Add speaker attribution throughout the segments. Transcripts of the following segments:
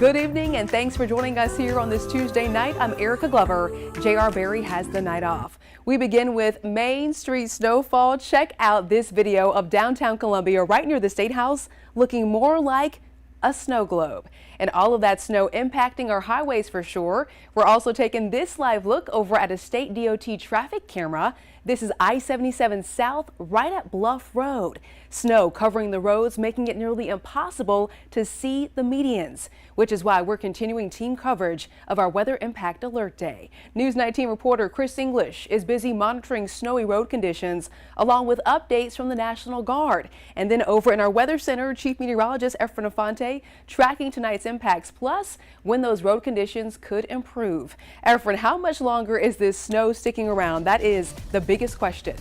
Speaker 1: Good evening and thanks for joining us here on this Tuesday night. I'm Erica Glover. J.R. Berry has the night off. We begin with Main Street snowfall. Check out this video of downtown Columbia right near the State House looking more like a snow globe. And all of that snow impacting our highways for sure. We're also taking this live look over at a state DOT traffic camera. This is I-77 South right at Bluff Road. Snow covering the roads, making it nearly impossible to see the medians, which is why we're continuing team coverage of our Weather Impact Alert Day. News 19 reporter Chris English is busy monitoring snowy road conditions along with updates from the National Guard. And then over in our Weather Center, Chief Meteorologist Efren Afante tracking tonight's impacts, plus when those road conditions could improve. Efren, how much longer is this snow sticking around? That is the biggest question.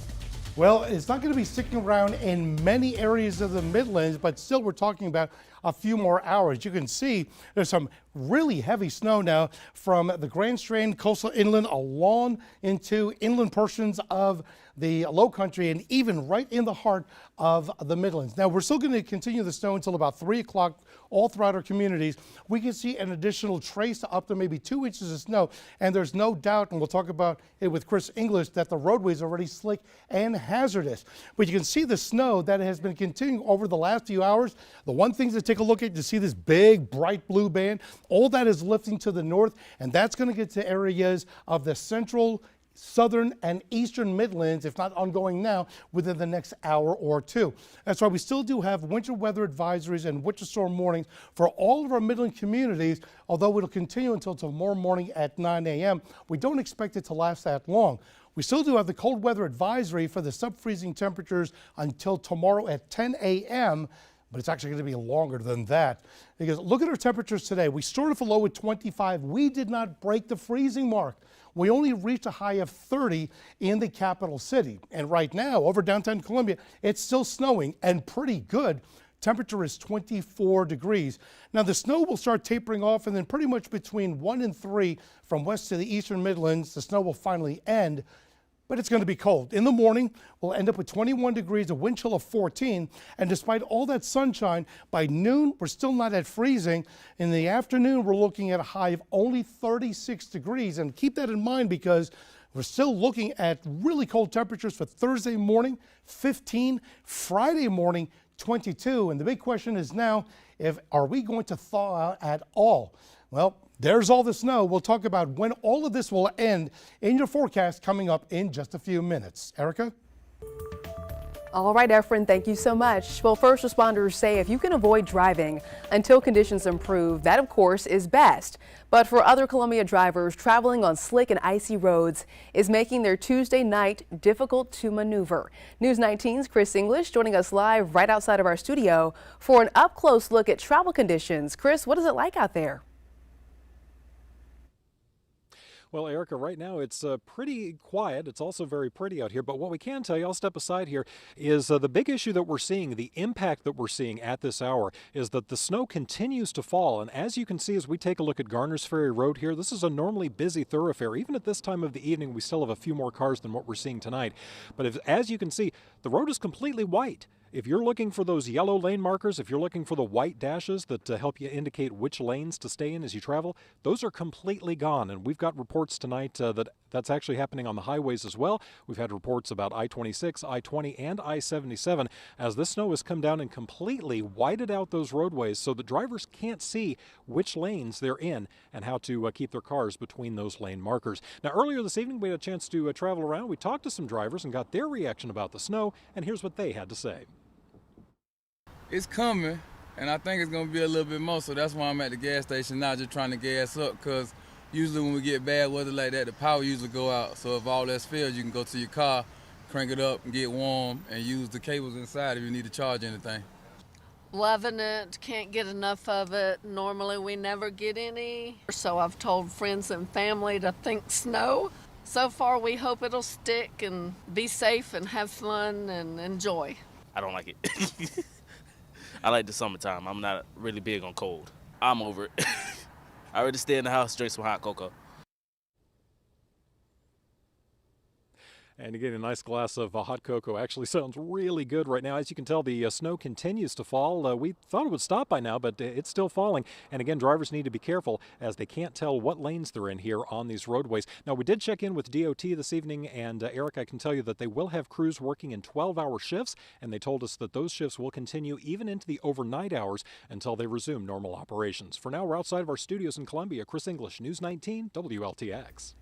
Speaker 2: Well, it's not going to be sticking around in many areas of the Midlands, but still we're talking about a few more hours. You can see there's some really heavy snow now from the Grand Strand coastal inland along into inland portions of the low country and even right in the heart of the Midlands. Now, we're still going to continue the snow until about 3 o'clock all throughout our communities. We can see an additional trace up to maybe 2 inches of snow, and there's no doubt, and we'll talk about it with Chris English, that the roadways are already slick and hazardous. But you can see the snow that has been continuing over the last few hours. The one thing to take a look at, you see this big bright blue band. All that is lifting to the north, and that's going to get to areas of the central, southern and eastern Midlands, if not ongoing now, within the next hour or two. That's why we still do have winter weather advisories and winter storm warnings for all of our Midland communities, although it'll continue until tomorrow morning at 9 a.m. We don't expect it to last that long. We still do have the cold weather advisory for the sub-freezing temperatures until tomorrow at 10 a.m., but it's actually going to be longer than that. Because look at our temperatures today. We started off a low at 25. We did not break the freezing mark. We only reached a high of 30 in the capital city. And right now, over downtown Columbia, it's still snowing and pretty good. Temperature is 24 degrees. Now, the snow will start tapering off, and then pretty much between 1 and 3 from west to the eastern Midlands, the snow will finally end. But it's going to be cold. In the morning, we'll end up with 21 degrees, a wind chill of 14. And despite all that sunshine, by noon, we're still not at freezing. In the afternoon, we're looking at a high of only 36 degrees. And keep that in mind because we're still looking at really cold temperatures for Thursday morning, 15, Friday morning, 22. And the big question is now, are we going to thaw out at all? Well, there's all the snow. We'll talk about when all of this will end in your forecast coming up in just a few minutes. Erica?
Speaker 1: All right, Efren, thank you so much. Well, first responders say if you can avoid driving until conditions improve, that of course is best. But for other Columbia drivers, traveling on slick and icy roads is making their Tuesday night difficult to maneuver. News 19's Chris English joining us live right outside of our studio for an up-close look at travel conditions. Chris, what is it like out there?
Speaker 3: Well, Erica, right now it's pretty quiet. It's also very pretty out here. But what we can tell you, I'll step aside here, is the big issue that we're seeing, the impact that we're seeing at this hour, is that the snow continues to fall. And as you can see, as we take a look at Garners Ferry Road here, this is a normally busy thoroughfare. Even at this time of the evening, we still have a few more cars than what we're seeing tonight. But as you can see, the road is completely white. If you're looking for those yellow lane markers, if you're looking for the white dashes that help you indicate which lanes to stay in as you travel, those are completely gone. And we've got reports tonight that's actually happening on the highways as well. We've had reports about I-26, I-20, and I-77 as this snow has come down and completely whited out those roadways so the drivers can't see which lanes they're in and how to keep their cars between those lane markers. Now, earlier this evening, we had a chance to travel around. We talked to some drivers and got their reaction about the snow, and here's what they had to say.
Speaker 4: It's coming, and I think it's going to be a little bit more, so that's why I'm at the gas station now just trying to gas up, because usually when we get bad weather like that, the power usually go out. So if all that's failed, you can go to your car, crank it up and get warm, and use the cables inside if you need to charge anything.
Speaker 5: Loving it, can't get enough of it. Normally we never get any, so I've told friends and family to think snow. So far we hope it'll stick and be safe and have fun and enjoy.
Speaker 6: I don't like it. I like the summertime. I'm not really big on cold. I'm over it. I already stay in the house, drink some hot cocoa.
Speaker 3: And getting a nice glass of hot cocoa actually sounds really good right now. As you can tell, the snow continues to fall. We thought it would stop by now, but it's still falling. And again, drivers need to be careful as they can't tell what lanes they're in here on these roadways. Now, we did check in with DOT this evening, and Eric, I can tell you that they will have crews working in 12-hour shifts, and they told us that those shifts will continue even into the overnight hours until they resume normal operations. For now, we're outside of our studios in Columbia. Chris English, News 19, WLTX.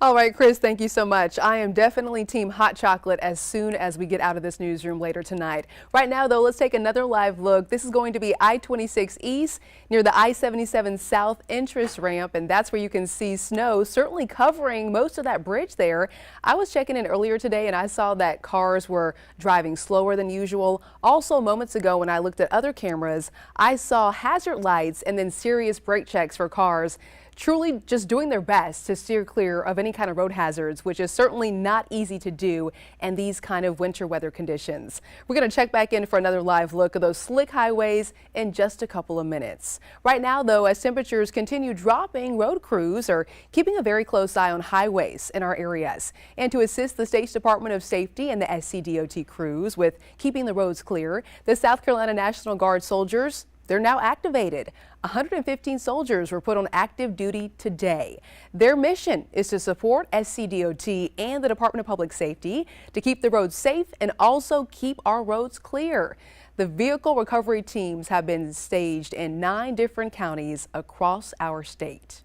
Speaker 1: All right, Chris, thank you so much. I am definitely team hot chocolate as soon as we get out of this newsroom later tonight. Right now, though, let's take another live look. This is going to be I-26 East near the I-77 South entrance ramp, and that's where you can see snow certainly covering most of that bridge there. I was checking in earlier today, and I saw that cars were driving slower than usual. Also, moments ago, when I looked at other cameras, I saw hazard lights and then serious brake checks for cars truly just doing their best to steer clear of any kind of road hazards, which is certainly not easy to do in these kind of winter weather conditions. We're going to check back in for another live look at those slick highways in just a couple of minutes. Right now, though, as temperatures continue dropping, road crews are keeping a very close eye on highways in our areas. And to assist the State's Department of Safety and the SCDOT crews with keeping the roads clear, the South Carolina National Guard soldiers, they're now activated. 115 soldiers were put on active duty today. Their mission is to support SCDOT and the Department of Public Safety to keep the roads safe and also keep our roads clear. The vehicle recovery teams have been staged in 9 different counties across our state.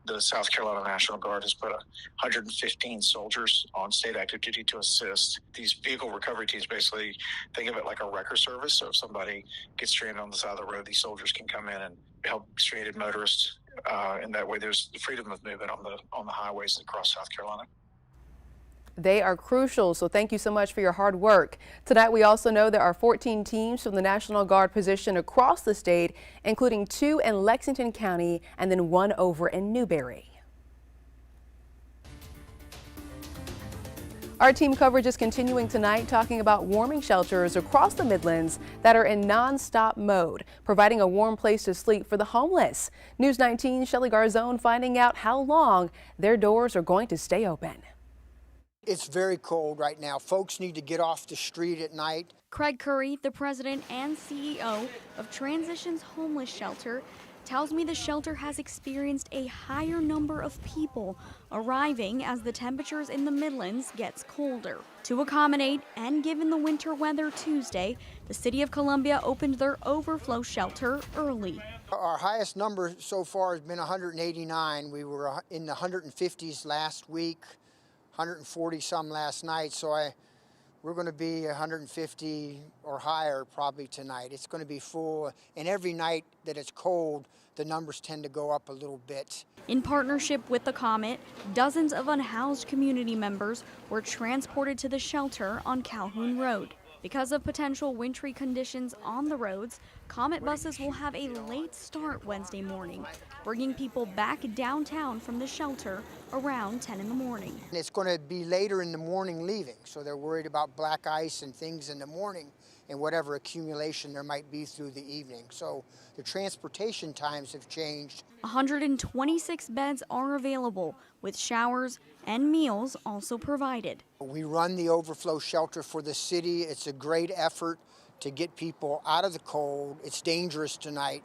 Speaker 7: The South Carolina National Guard has put 115 soldiers on state active duty to assist. These vehicle recovery teams, basically think of it like a wrecker service. So if somebody gets stranded on the side of the road, these soldiers can come in and help stranded motorists. And that way there's the freedom of movement on the highways across South Carolina.
Speaker 1: They are crucial, so thank you so much for your hard work. Tonight, we also know there are 14 teams from the National Guard positioned across the state, including 2 in Lexington County and then 1 over in Newberry. Our team coverage is continuing tonight, talking about warming shelters across the Midlands that are in non-stop mode, providing a warm place to sleep for the homeless. News 19's Shelly Garzone finding out how long their doors are going to stay open.
Speaker 8: It's very cold right now. Folks need to get off the street at night.
Speaker 9: Craig Curry, the president and CEO of Transitions Homeless Shelter, tells me the shelter has experienced a higher number of people arriving as the temperatures in the Midlands gets colder. To accommodate and given the winter weather Tuesday, the city of Columbia opened their Overflow shelter early.
Speaker 8: Our highest number so far has been 189. We were in the 150s last week. 140 some last night, so we're going to be 150 or higher probably tonight. It's going to be full, and every night that it's cold, the numbers tend to go up a little bit.
Speaker 9: In partnership with the Comet, dozens of unhoused community members were transported to the shelter on Calhoun Road. Because of potential wintry conditions on the roads, Comet buses will have a late start Wednesday morning, bringing people back downtown from the shelter around 10 in the morning.
Speaker 8: It's going to be later in the morning leaving, so they're worried about black ice and things in the morning and whatever accumulation there might be through the evening. So the transportation times have changed.
Speaker 9: 126 beds are available, with showers and meals also provided.
Speaker 8: We run the Overflow shelter for the city. It's a great effort to get people out of the cold. It's dangerous tonight.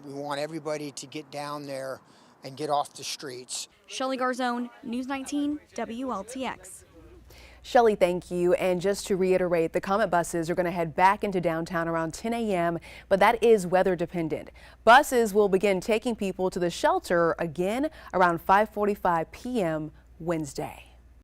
Speaker 8: We want everybody to get down there and get off the streets.
Speaker 9: Shelly Garzone, News 19, WLTX.
Speaker 1: Shelly, thank you. And just to reiterate, the Comet buses are going to head back into downtown around 10 a.m., but that is weather dependent. Buses will begin taking people to the shelter again around 5:45 p.m. Wednesday.